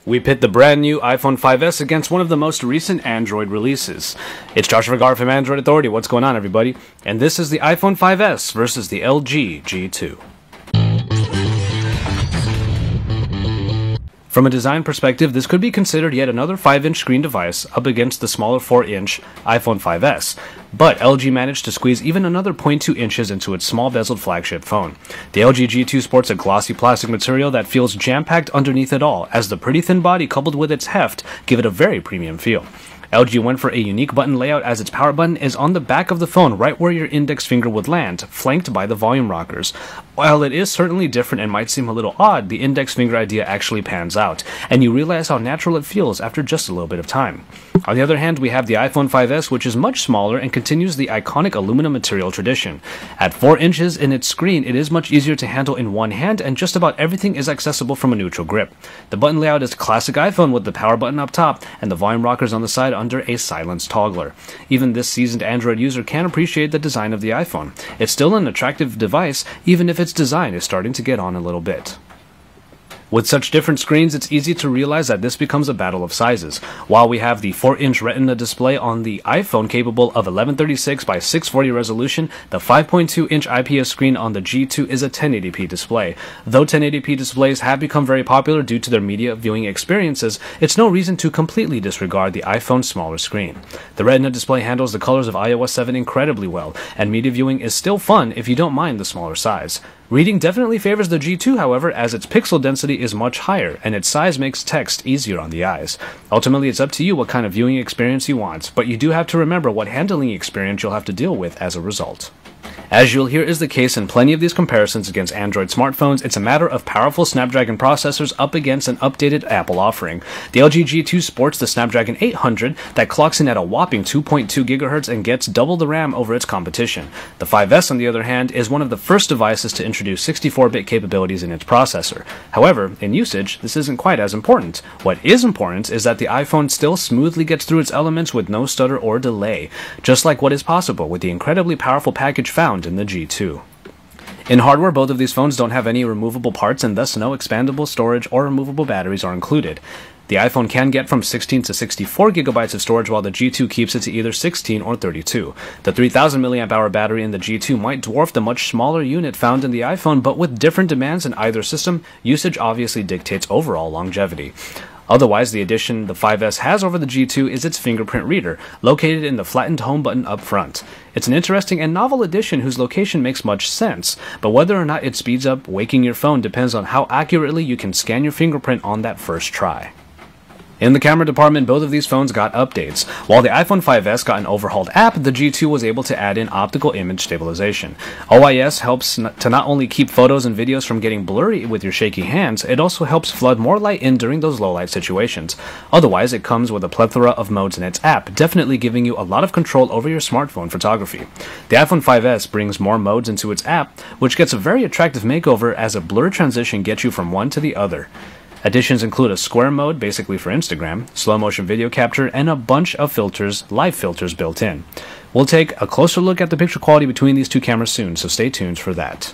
We pit the brand new iPhone 5S against one of the most recent Android releases. It's Joshua Vergara from Android Authority. What's going on, everybody? And this is the iPhone 5S versus the LG G2. From a design perspective, this could be considered yet another 5-inch screen device up against the smaller 4-inch iPhone 5S, but LG managed to squeeze even another 0.2 inches into its small bezeled flagship phone. The LG G2 sports a glossy plastic material that feels jam-packed underneath it all, as the pretty thin body coupled with its heft give it a very premium feel. LG went for a unique button layout as its power button is on the back of the phone right where your index finger would land, flanked by the volume rockers. While it is certainly different and might seem a little odd, the index finger idea actually pans out, and you realize how natural it feels after just a little bit of time. On the other hand, we have the iPhone 5S, which is much smaller and continues the iconic aluminum material tradition. At 4 inches in its screen, it is much easier to handle in one hand, and just about everything is accessible from a neutral grip. The button layout is classic iPhone with the power button up top and the volume rockers on the side under a silence toggler. Even this seasoned Android user can appreciate the design of the iPhone. It's still an attractive device, even if its design is starting to get on a little bit. With such different screens, it's easy to realize that this becomes a battle of sizes. While we have the 4-inch Retina display on the iPhone capable of 1136 by 640 resolution, the 5.2-inch IPS screen on the G2 is a 1080p display. Though 1080p displays have become very popular due to their media viewing experiences, it's no reason to completely disregard the iPhone's smaller screen. The Retina display handles the colors of iOS 7 incredibly well, and media viewing is still fun if you don't mind the smaller size. Reading definitely favors the G2, however, as its pixel density is much higher, and its size makes text easier on the eyes. Ultimately, it's up to you what kind of viewing experience you want, but you do have to remember what handling experience you'll have to deal with as a result. As you'll hear is the case in plenty of these comparisons against Android smartphones, it's a matter of powerful Snapdragon processors up against an updated Apple offering. The LG G2 sports the Snapdragon 800 that clocks in at a whopping 2.2 GHz and gets double the RAM over its competition. The 5S, on the other hand, is one of the first devices to introduce 64-bit capabilities in its processor. However, in usage, this isn't quite as important. What is important is that the iPhone still smoothly gets through its elements with no stutter or delay, just like what is possible with the incredibly powerful package found in the G2. In hardware, both of these phones don't have any removable parts and thus no expandable storage or removable batteries are included. The iPhone can get from 16 to 64 gigabytes of storage while the G2 keeps it to either 16 or 32. The 3000 mAh battery in the G2 might dwarf the much smaller unit found in the iPhone, but with different demands in either system, usage obviously dictates overall longevity. Otherwise, the addition the 5S has over the G2 is its fingerprint reader, located in the flattened home button up front. It's an interesting and novel addition whose location makes much sense, but whether or not it speeds up waking your phone depends on how accurately you can scan your fingerprint on that first try. In the camera department, both of these phones got updates. While the iPhone 5S got an overhauled app, the G2 was able to add in optical image stabilization. OIS helps to not only keep photos and videos from getting blurry with your shaky hands, it also helps flood more light in during those low light situations. Otherwise, it comes with a plethora of modes in its app, definitely giving you a lot of control over your smartphone photography. The iPhone 5S brings more modes into its app, which gets a very attractive makeover as a blur transition gets you from one to the other. Additions include a square mode, basically for Instagram, slow motion video capture, and a bunch of filters, live filters built in. We'll take a closer look at the picture quality between these two cameras soon, so stay tuned for that.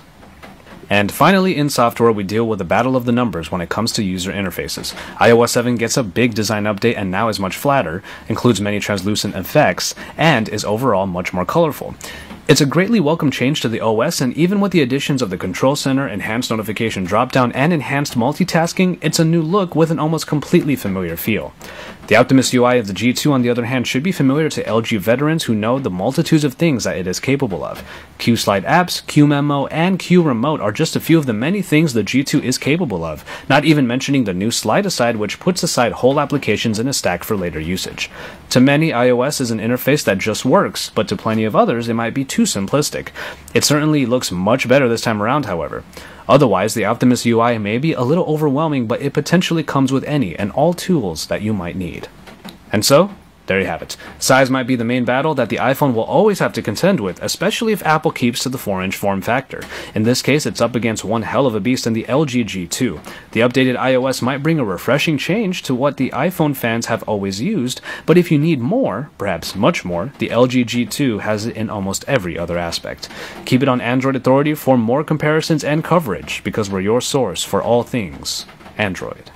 And finally, in software, we deal with the battle of the numbers when it comes to user interfaces. iOS 7 gets a big design update and now is much flatter, includes many translucent effects, and is overall much more colorful. It's a greatly welcome change to the OS, and even with the additions of the Control Center, enhanced notification dropdown, and enhanced multitasking, it's a new look with an almost completely familiar feel. The Optimus UI of the G2, on the other hand, should be familiar to LG veterans who know the multitudes of things that it is capable of. Q-Slide apps, Q-Memo, and Q-Remote are just a few of the many things the G2 is capable of, not even mentioning the new Slide Aside, which puts aside whole applications in a stack for later usage. To many, iOS is an interface that just works, but to plenty of others, it might be too simplistic. It certainly looks much better this time around, however. Otherwise, the Optimus UI may be a little overwhelming, but it potentially comes with any and all tools that you might need. And so, there you have it. Size might be the main battle that the iPhone will always have to contend with, especially if Apple keeps to the 4-inch form factor. In this case, it's up against one hell of a beast in the LG G2. The updated iOS might bring a refreshing change to what the iPhone fans have always used, but if you need more, perhaps much more, the LG G2 has it in almost every other aspect. Keep it on Android Authority for more comparisons and coverage, because we're your source for all things Android.